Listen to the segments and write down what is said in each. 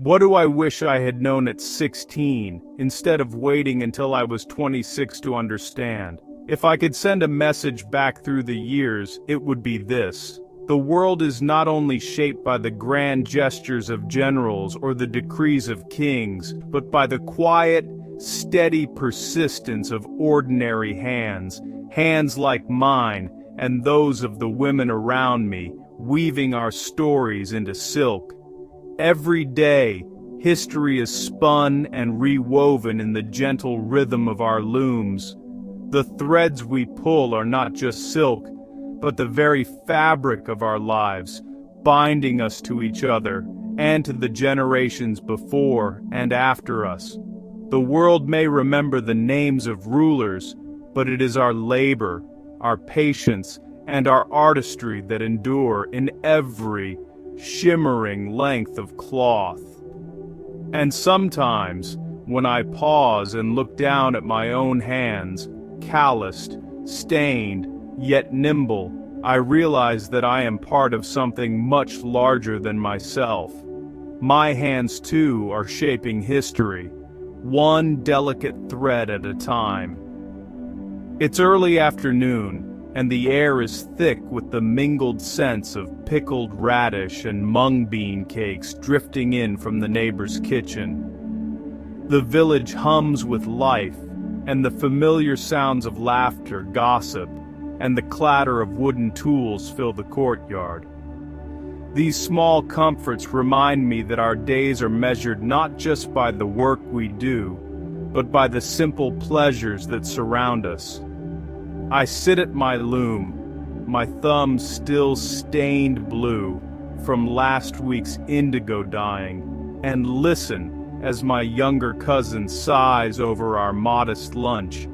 What do I wish I had known at 16, instead of waiting until I was 26 to understand? If I could send a message back through the years, it would be this. The world is not only shaped by the grand gestures of generals or the decrees of kings, but by the quiet, steady persistence of ordinary hands, hands like mine and those of the women around me, weaving our stories into silk. Every day, history is spun and rewoven in the gentle rhythm of our looms. The threads we pull are not just silk, but the very fabric of our lives, binding us to each other and to the generations before and after us. The world may remember the names of rulers, but it is our labor, our patience, and our artistry that endure in every shimmering length of cloth. And sometimes, when I pause and look down at my own hands, calloused, stained, yet nimble, I realize that I am part of something much larger than myself. My hands, too, are shaping history, one delicate thread at a time. It's early afternoon, and the air is thick with the mingled scents of pickled radish and mung bean cakes drifting in from the neighbor's kitchen. The village hums with life, and the familiar sounds of laughter, gossip, and the clatter of wooden tools fill the courtyard. These small comforts remind me that our days are measured not just by the work we do, but by the simple pleasures that surround us. I sit at my loom, my thumbs still stained blue from last week's indigo dyeing, and listen as my younger cousin sighs over our modest lunch.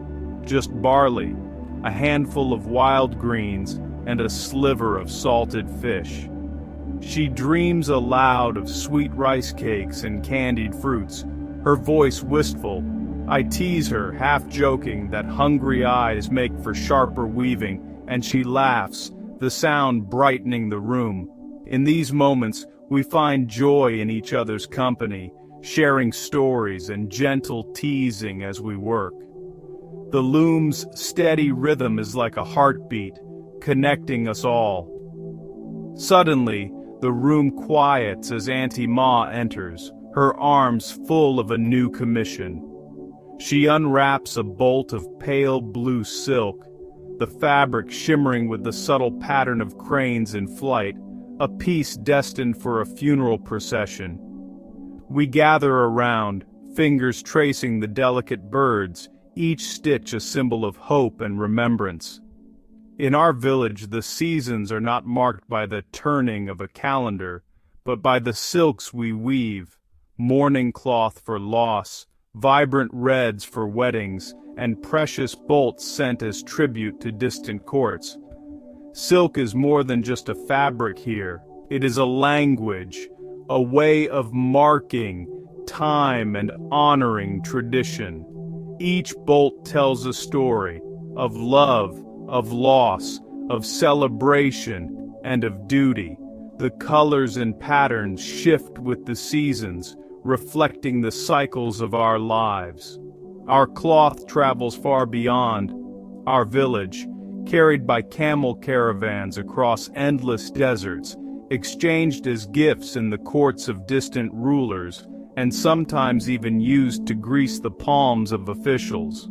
Just barley, a handful of wild greens, and a sliver of salted fish. She dreams aloud of sweet rice cakes and candied fruits, her voice wistful. I tease her, half joking, that hungry eyes make for sharper weaving, and she laughs, the sound brightening the room. In these moments, we find joy in each other's company, sharing stories and gentle teasing as we work. The loom's steady rhythm is like a heartbeat, connecting us all. Suddenly, the room quiets as Auntie Ma enters, her arms full of a new commission. She unwraps a bolt of pale blue silk, the fabric shimmering with the subtle pattern of cranes in flight, a piece destined for a funeral procession. We gather around, fingers tracing the delicate birds, each stitch a symbol of hope and remembrance. In our village, the seasons are not marked by the turning of a calendar, but by the silks we weave, mourning cloth for loss, vibrant reds for weddings, and precious bolts sent as tribute to distant courts. Silk is more than just a fabric here. It is a language, a way of marking time and honoring tradition. Each bolt tells a story of love, of loss, of celebration, and of duty. The colors and patterns shift with the seasons, reflecting the cycles of our lives. Our cloth travels far beyond our village, carried by camel caravans across endless deserts, exchanged as gifts in the courts of distant rulers, and sometimes even used to grease the palms of officials.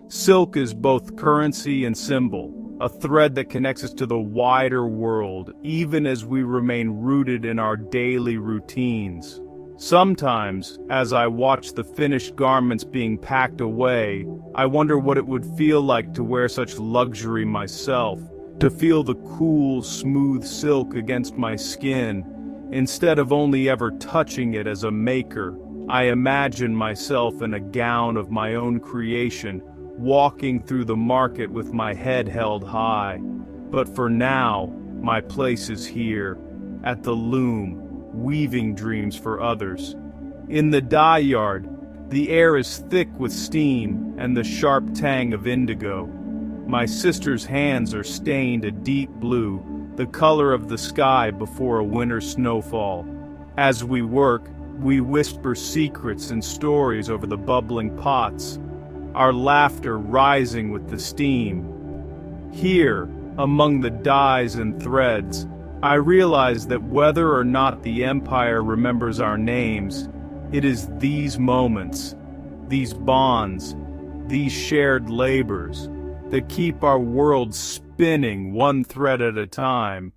Silk is both currency and symbol, a thread that connects us to the wider world, even as we remain rooted in our daily routines. Sometimes, as I watch the finished garments being packed away, I wonder what it would feel like to wear such luxury myself, to feel the cool, smooth silk against my skin. Instead of only ever touching it as a maker, I imagine myself in a gown of my own creation, walking through the market with my head held high. But for now, my place is here, at the loom, weaving dreams for others. In the dye yard, the air is thick with steam and the sharp tang of indigo. My sister's hands are stained a deep blue, the color of the sky before a winter snowfall. As we work, We whisper secrets and stories over the bubbling pots, our laughter rising with the steam. Here, among the dyes and threads, I realize that whether or not the Empire remembers our names, it is these moments, these bonds, these shared labors, that keep our world spinning one thread at a time.